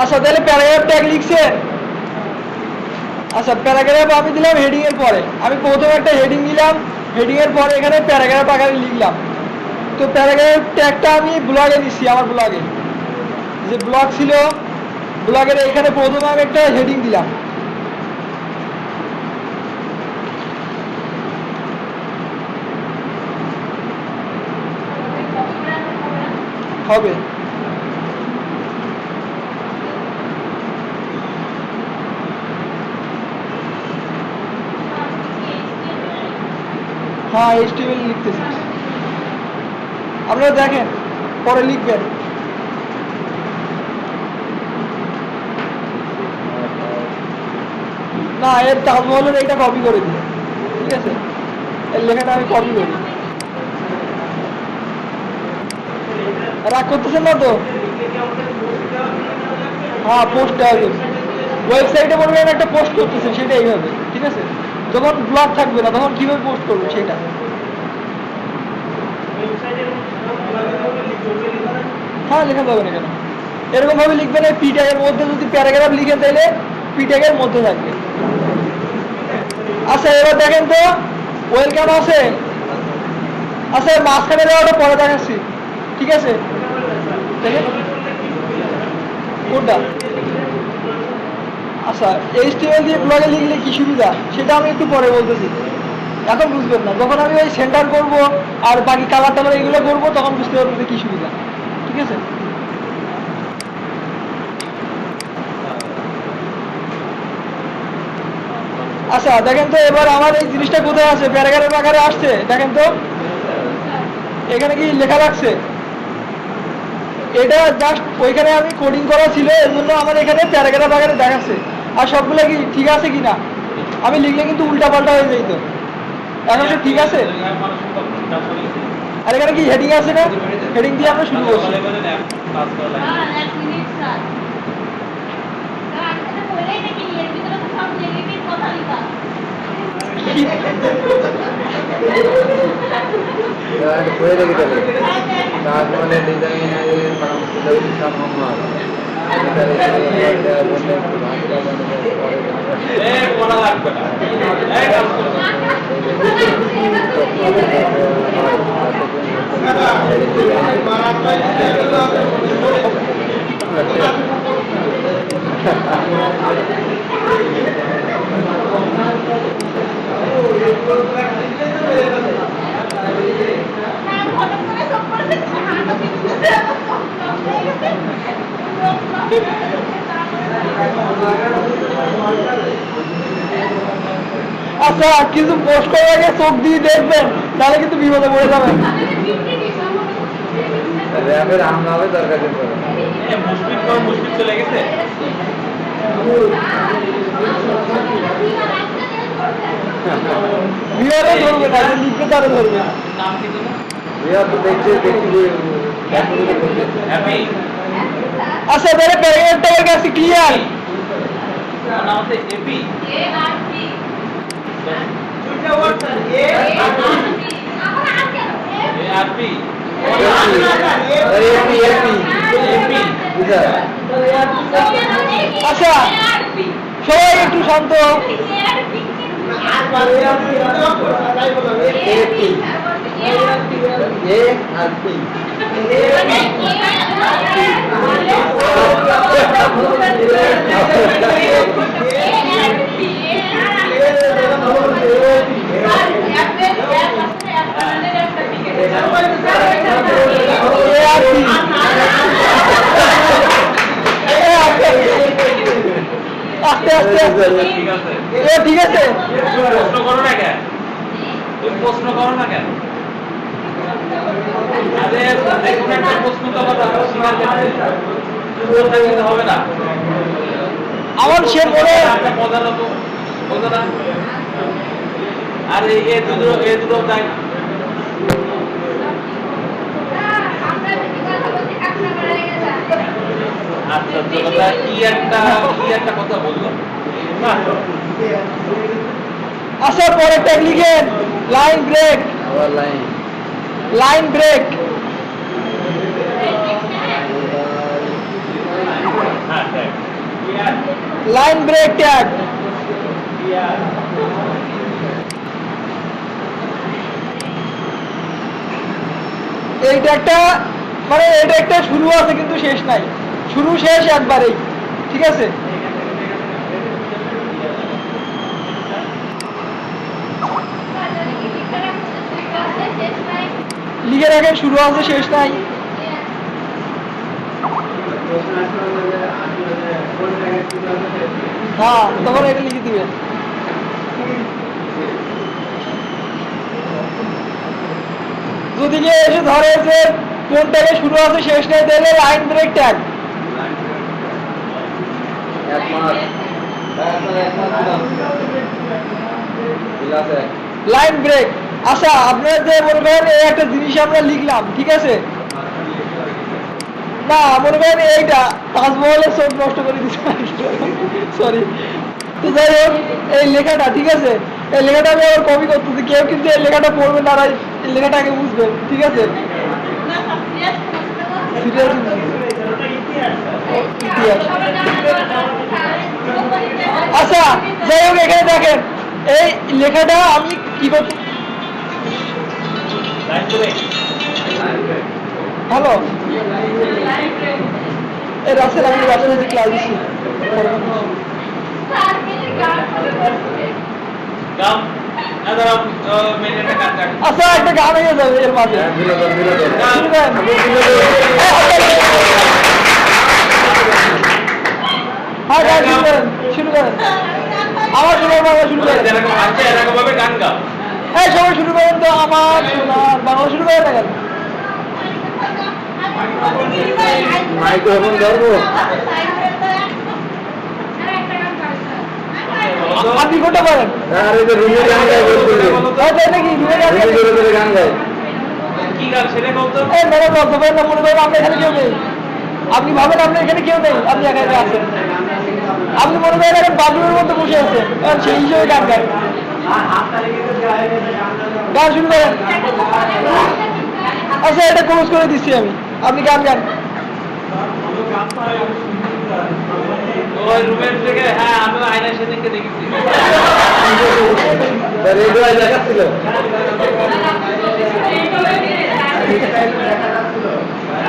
আচ্ছা তাহলে paragraph tag লিখছেন। আচ্ছা প্যারাগ্রাফ আমি দিলাম হেডিং এর পরে, আমি প্রথমে একটা হেডিং দিলাম, হেডিং এর পরে এখানে প্যারাগ্রাফ আকারে লিখলাম। তো প্যারাগ্রাফ ট্যাগটা আমি ব্লগে দিচ্ছি, আমার ব্লগে যে ব্লগ ছিল ব্লগের এখানে প্রথমে আমি একটা হেডিং দিলাম। হবে হ্যাঁ এইচটিএমএল লিখতেছি, আপনারা দেখেন পরে লিখবেন। না এর তাজমহলের এইটা কপি করে দিই, ঠিক আছে, এর লেখাটা আমি কপি করি। রাগ করতেছেন না তো? হ্যাঁ পোস্ট হবে, ওয়েবসাইটে বলবেন একটা পোস্ট করতেছে সেটা এইভাবে, ঠিক আছে। যখন ব্লগ থাকবে না তখন কিভাবে পোস্ট করবো সেটা। হ্যাঁ লেখা যাবে না কেন, এরকম ভাবে লিখবেন এই পি ট্যাগের মধ্যে যদি প্যারাগ্রাফ লিখেন তাহলে পি ট্যাগের মধ্যে থাকবে। আচ্ছা এবার দেখেন তো ওয়েলকাম আছে। আচ্ছা মাঝখানে দেওয়াটা পরে দেখাচ্ছি, ঠিক আছে। দেখেন কোনটা? আচ্ছা এইচটিএমএল দিয়ে ব্লগে লিখলে কি সুবিধা সেটা আমি একটু পরে বলতেছি, এখন বুঝবেন না। যখন আমি ওই সেন্টার করব আর বাকি কালার টালার এগুলো করবো তখন বুঝতে পারবো যে কি সুবিধা, ঠিক আছে। আচ্ছা দেখেন তো এবার আমার এই জিনিসটা কোথায় আছে, প্যারাগ্রাফ আকারে আসছে দেখেন তো, এখানে কি লেখা লাগছে? এটা জাস্ট ওইখানে আমি কোডিং করা ছিল এর জন্য আমার এখানে প্যারাগ্রাফ আকারে দেখাচ্ছে। আর সবগুলো কি ঠিক আছে কিনা, আমি লিখলে কিন্তু উল্টা পাল্টা হয়ে যেত। এখন তো ঠিক আছে। আর এখানে কি হেডিং আছে না, হেডিং দিয়ে আমরা শুরু করছি। আচ্ছা কিছু পোস্ট করার আগে চোখ দিয়ে দেখবেন, তাহলে কিন্তু বিপদে পড়ে যাবেন। চলে গেছে বিহারে ধরবে না, লিখতে তারা ধরবে। আচ্ছা তাহলে প্যারাগ্রাফটা আমার কাছে ক্লিয়ার। আচ্ছা সবাই একটু শান্ত। আস্তে আস্তে ঠিক আছে, প্রশ্ন করো না কেন, তুমি প্রশ্ন করো না কেন? আরে দেখুন একটা প্রশ্ন তো স্বীকার করতে হবে না। আমার সে মনে মজা তো মজা না, আর এ দুটো তাই না। আচ্ছা কথা কি একটা কথা বললো। আচ্ছা পরে ট্যাগ লিখেন লাইন ব্রেক, লাইন ব্রেক। হ্যাঁ লাইন ব্রেক ট্যাগ। এই ট্যাগটা মানে এটা একটা শুরু আছে কিন্তু শেষ নাই, শুরু শেষ একবারেই, ঠিক আছে। লিখে রাখেন শুরু আছে শেষ নাই। হ্যাঁ তখন এটা লিখে দিবেন। যদি কেউ এসে ধরে যে কোন ট্যাগে শুরু আছে শেষ নাই, তাহলে line break tag. Line break. আচ্ছা আপনারা যে মনে করেন এই একটা জিনিস আমরা লিখলাম, ঠিক আছে, না মনে করেন এইটা তাজমহলের চোখ নষ্ট করে দিচ্ছে, সরি। তো যাই হোক এই লেখাটা, ঠিক আছে, এই লেখাটা আমি আবার কপি করতেছি, কেউ কিন্তু এই লেখাটা পড়বে না, এই লেখাটাকে বুঝবেন, ঠিক আছে। আচ্ছা যাই হোক এখানে দেখেন এই লেখাটা আমি কি করছি, হ্যালো এই রাস্তায় আমি বাচ্চাদের ক্লাস দিচ্ছি। আচ্ছা একটা গান হয়ে যাবে এর মাঝে, হ্যাঁ গান শুরু করেন, শুরু করেন, আমার সোনার বাংলা শুরু করেন, এই সবাই শুরু করেন তো, আমার সোনার বাংলা শুরু করেন না কেন? মাইক্রোফোন ধরবো, আপনি কোনটা পারেন? আরে তো রুমের গান গায় বলতে, তাই নাকি রুমে গান গাই? রুমে ধরে গান গায়, কি গান সেটা বলতো? এই ম্যাডাম বলতে পারেন না, মনে করেন আপনি এখানে কেউ নেই, আপনি ভাবেন আপনি এখানে কেউ নেই, আপনি একা একা আছেন, আপনি মনে করেন এখন বাথরুমের মধ্যে বসে আছেন, সেই হিসেবে গান গান, গান শুরু করেন। আচ্ছা এটা ক্লোজ করে দিচ্ছি আমি, আপনি গান গান। ওই রুমের থেকে, হ্যাঁ আমি আয়না সেদিনকে দেখেছি। রেডিও দেখাচ্ছিল,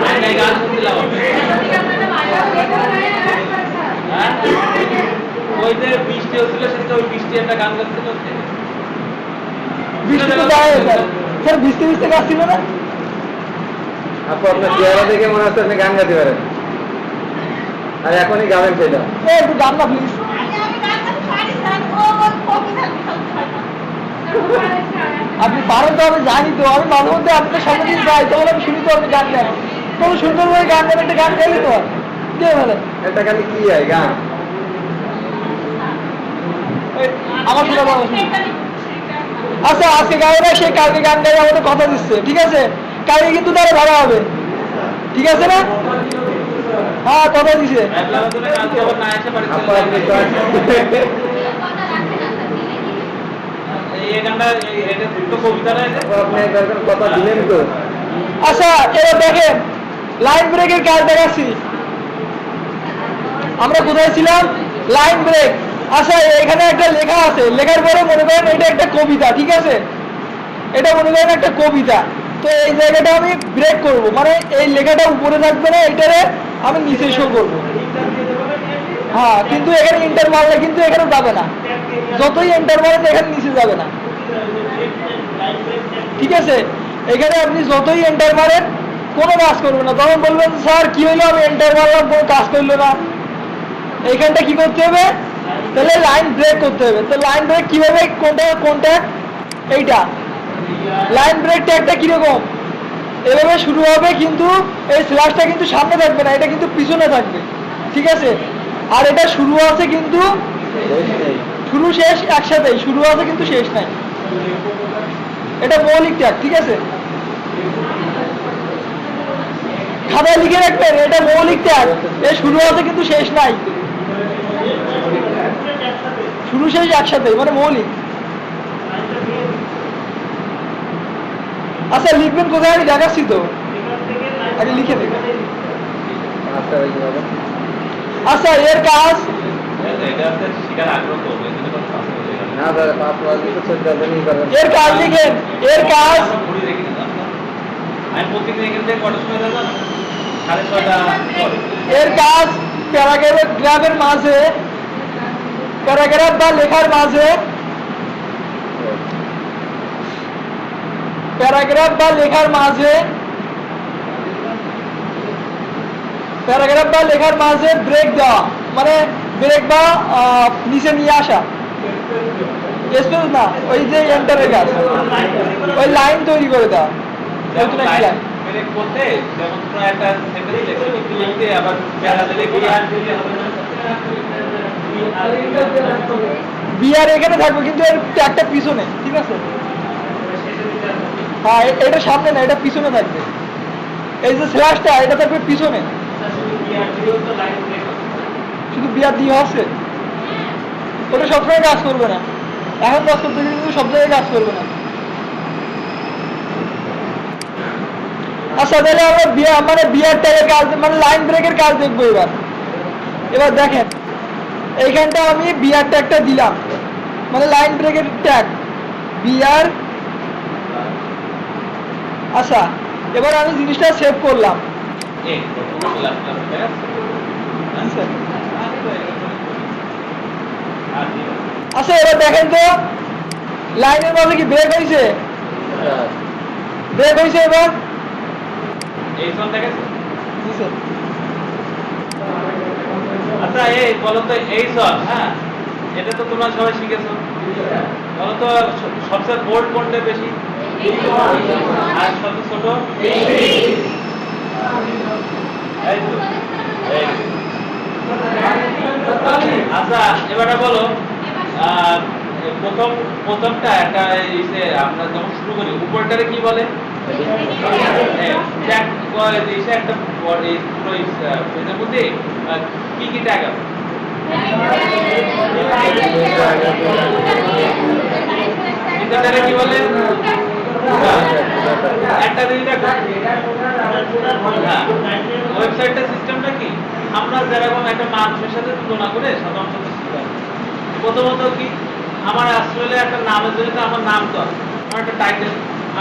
আয়নায় গান শুনছিলাম। হ্যাঁ ওই যে বৃষ্টি হচ্ছিল, সেটা ওই বৃষ্টি একটা গান গাচ্ছিল। বৃষ্টি তো যায় স্যার, স্যার বৃষ্টি বৃষ্টি গাছ ছিল না? আপু আপনার চেহারা দেখে মনে হচ্ছে আপনি গান গাইতে পারেন, আর এখনই গাবেন সেটা। একটু গান না প্লিজ। আপনি পারেন তো, আমি জানি তো, আমি মাঝে মধ্যে আপনার সামনে দিন যাই, তখন আমি শুনি তো আপনি গান গান, কোনো সুন্দর করে গান গান, একটা গান গাইলে তো কে বলে এটা খালি কি হয় গান? আমার শোনা বাবা শুনি। আচ্ছা আজকে গায়ে না, সে কালকে গান গাই আমাদের কথা দিচ্ছে, ঠিক আছে, কালকে কিন্তু তারা ভালো হবে, ঠিক আছে না? হ্যাঁ কথা দিছে। আপু আপনি তো এই গানটা এটা তো কবিতা না, এটা আপনি একবার কথা দিলেন তো। আচ্ছা এবার দেখেন লাইন ব্রেকের কাজ দেখাচ্ছি, আমরা কোথায় ছিলাম? Line break. আচ্ছা এখানে একটা লেখা আছে, লেখার পরে মনে করেন এটা একটা কবিতা, ঠিক আছে, এটা মনে করেন একটা কবিতা, তো এই জায়গাটা আমি ব্রেক করব, মানে এই লেখাটা উপরে থাকবে না, এটারে আমি নিচে শো করবো। হ্যাঁ কিন্তু এখানে ইন্টার মারলে কিন্তু এখানে যাবে না, যতই এন্টার মারেন এখানে নিচে যাবে না, ঠিক আছে। এখানে আপনি যতই এন্টার মারেন কোনো কাজ করবে না, তখন বলবেন স্যার কি হইলো, আমি এন্টার মারলাম কোনো কাজ করলো না। এইখানটা কি করতে হবে? তাহলে লাইন ব্রেক করতে হবে। তো লাইন ব্রেক কিভাবে, কোনটা কোনটা? এইটা লাইন ব্রেক ট্যাগটা কিরকম, এভাবে শুরু হবে, কিন্তু এই স্ল্যাশটা কিন্তু সামনে থাকবে না, এটা কিন্তু পিছনে থাকবে, ঠিক আছে। আর এটা শুরু আছে কিন্তু শুরু শেষ একসাথেই, শুরু আছে কিন্তু শেষ নাই, এটা মৌলিক ট্যাগ, ঠিক আছে। খাতায় লিখে রাখবেন এটা মৌলিক ট্যাগ, এ শুরু আছে কিন্তু শেষ নাই, শুরু শেষ একসাথে, মানে মৌলিক। আচ্ছা লিখবেন কোথায় আমি দেখাচ্ছি তো, আগে লিখে দেবেন। আচ্ছা এর কাজ এটা হচ্ছে শিকার আগ্রহ করবো এই জন্য কোনো শাস্তি হয়ে গেল না দাদা পাঁচ মাস তো চলতে হবে করবেন এর কাজ লিখেন, এর কাজ ঘুরি রেখে দিলাম আমি প্রতিদিন এখান থেকে কটার সময় যাবো 6:30 পরে এর কাজ প্যারাগ্রাফের মাঝে, প্যারাগ্রাফ বা লেখার মাঝে, প্যারাগ্রাফ বা লেখার মাঝে, প্যারাগ্রাফ বা লেখার মাঝে ব্রেক দেওয়া, মানে ব্রেক বা নিচে নিয়ে আসা, স্পেস না, ওই যে এন্টারের কাজ, ওই লাইন তৈরি করে দেওয়া। নতুন একটা লাইন ব্রেক করতে যেমন কোনো একটা সেন্টেন্স লিখতে আবার প্যারা দিলে কি আর দিলে হবে না বিআর এখানে থাকবে কিন্তু এর ট্যাগটা পিছনে, ঠিক আছে? হ্যাঁ, এটা সামনে না, এটা পিছনে থাকবে। এই যে স্ল্যাশটা এটা থাকবে পিছনে। শুধু বিআর দিয়ে হচ্ছে, ওটা সবসময় কাজ করবে না। এখন কাজ করতে কিন্তু সব জায়গায় কাজ করবে না। আচ্ছা, তাহলে আমরা বিআর ট্যাগের কাজ, মানে লাইন ব্রেকের কাজ দেখবো এবার। এবার দেখেন, এইখানটা আমি বিআর ট্যাগটা দিলাম, মানে লাইন ব্রেকের ট্যাগ বিআর। আচ্ছা, এবার আমি জিনিসটা সেভ করলাম। এই প্রথমে লাস্ট ক্লাস ঠিক আছে আচ্ছা, এবার দেখেন তো লাইনের মাঝে কি ব্রেক হয়েছে? ব্রেক হয়েছে এবার? এই সব দেখেছো জি স্যার। আচ্ছা এই বলো তো এই সব, হ্যাঁ এটা তো তোমরা সবাই শিখেছো, বলো তো সবচেয়ে বোল্ড কোনটা বেশি আর সবচেয়ে ছোট? এই তো, এই। আচ্ছা এবারে বলো প্রথমটা একটা আমরা যখন শুরু করি উপরটারে কি বলে? একটা পুরো এটার মধ্যে কি কি ট্যাগ আছে? এটারে কি বলে? একটা দিন দেখো ওয়েবসাইটের সিস্টেমটা কি, আমরা যেরকম একটা মানুষের সাথে তুলনা করে সাধারণত শিখাই। প্রথমত কি, আমার আসলে একটা নামের জন্য আমার নাম তো আছে, আমার একটা টাইটেল,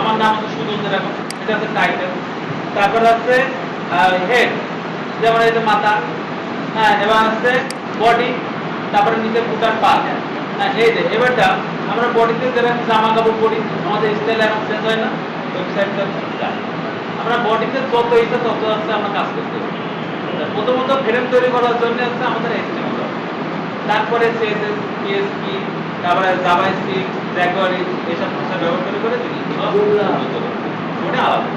আমার নাম হচ্ছে সুজন, যেরকম এটা হচ্ছে টাইটেল। তারপর আছে হেড, যেমন এই যে মাথা, হ্যাঁ, এবার আছে বডি, তারপরে নিচে ফুটার পা। হ্যাঁ, এই যে এবারটা আমরা বডিতে যেরকম জামা কাপড় পরি, আমাদের স্টাইল এখন চেঞ্জ হয় না, ওয়েবসাইটটা আমরা বডিতে যত ইচ্ছা তত আছে আমরা কাজ করতে পারি। প্রথমত ফ্রেম তৈরি করার জন্য হচ্ছে আমাদের HTML, তারপরে CSS, PHP, তারপরে জাভাস্ক্রিপ্ট, jQuery এসব ভাষা ব্যবহার করে ওটা আলাদা,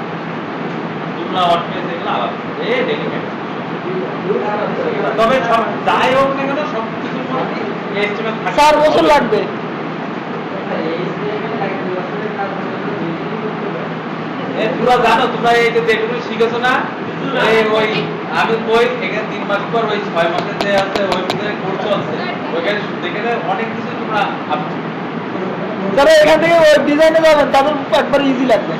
তোমরা ওয়ার্ডপ্রেস এগুলো আলাদা, এই ডেলিকেট। তবে সব যাই হোক না কেন সব কিছুর মধ্যে HTML 4 বছর লাগবে। তোমরা জানো, তোমরা এই যে যেগুলো শিখেছো না, ওই আমি কই এখানে 3 মাস পর ওই 6 মাসের যে আছে ওই ভিতরে কোর্স আছে, ওইখানে দেখে অনেক কিছু তোমরা যারা এখান থেকে ওয়েব ডিজাইনে যাবেন তাদের একবার ইজি লাগবে।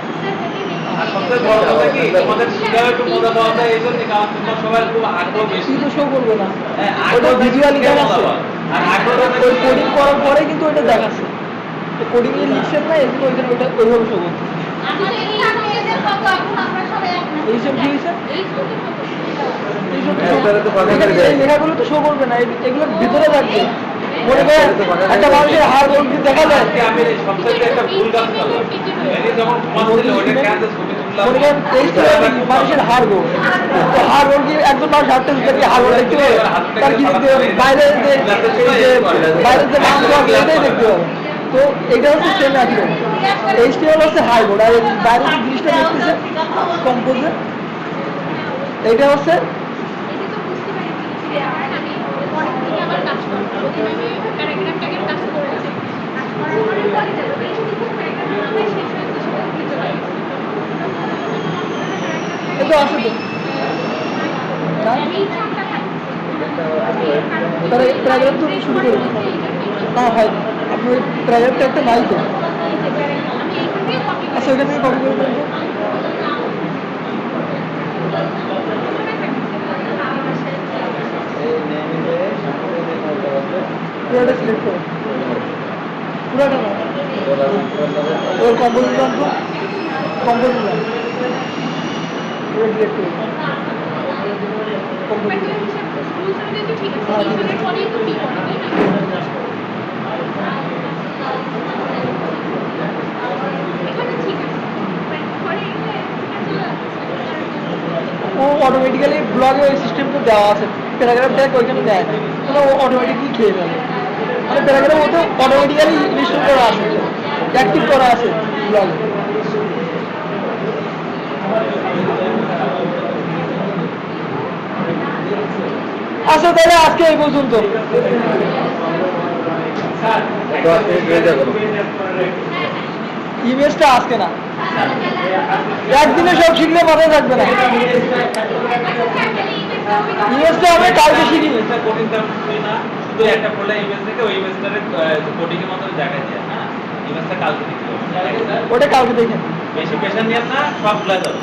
আর সবচেয়ে বড় কথা কি, তোমাদের শিখাও একটু মজা পাওয়া যায় এই জন্য, কারণ তোমরা সবাই খুব আগ্রহ বেশি। কিন্তু শো করবে না, হ্যাঁ, ওটা ভিজুয়ালি দেখাচ্ছে। আর আগ্রহ ওই কোডিং করার পরে কিন্তু ওটা দেখাচ্ছে, কোডিং এর লিখছেন না, এই জন্য ওইখানে ওইটা ওইভাবে শো করছে। এইসব কি হয়েছে? এই লেখাগুলো তো শো করবে না, এগুলো ভিতরে থাকবে। মনে করেন একটা মানুষের হাড় গোল দেখা যায়, আমি সবচেয়ে একটা ভুল কাজ করলাম, এই যখন ঘুমাচ্ছিল ওইটা কেন ছবি তুললাম, মনে করেন মানুষের হাড় গোল, তো হাড় গোল কি একজন মানুষ হাঁটতে কি হাড় গোল দেখতে পাবে? তার কি দেখতে পাবে? বাইরের যে মাংস আছে এটাই দেখতে পাবে। তো এটা হচ্ছে সেম একই, HTML হচ্ছে হাই বোর্ড, আর বাইরে যে জিনিসটা দেখতেছে কম্পোজে, এইটা হচ্ছে এটা আছে তো প্যারাগ্রাফ তো শুরু করে না হয়, আপনি ওই প্যারাগ্রাফটা একটা নাই তো। আচ্ছা, ওইখান থেকে কপি করে দেবো। এই নেমে সামনে পুরোটা সিলেক্ট করো, পুরোটা না, ওর কম্পোজিট অংশ, কম্পোজিট অংশ পুরো ডিলেক্ট করো, কম্পোজিট ও অটোমেটিক্যালি ব্লগে ওই সিস্টেমটা দেওয়া আছে, প্যারাগ্রাফ ট্যাগ ওইখানে দেয় না, মানে ও অটোমেটিকলি খেয়ে ফেলে, মানে প্যারাগ্রাফ ওতে অটোমেটিক্যালি ইনস্টল করা আছে, অ্যাক্টিভ করা আছে ব্লগে। আচ্ছা তাহলে আজকে এই পর্যন্ত। 10 মিনিট হয়ে যাবে। ইমেজটা আজকে না, একদিনে সব শিখলে মাথায় থাকবে না, ইমেজটা আমি কালকে শিখি। কোডিং তেমন কিছুই না, শুধু একটা পড়লে ইমেজ থেকে ওই ইমেজটারে কোডিং এর মতো দেখা যায়। হ্যাঁ, ইমেজটা কালকে দেখতে হবে। ওটা কালকে দেখেন। বেশি প্রেশার নিয়েন না, সব ভুলে যাবে।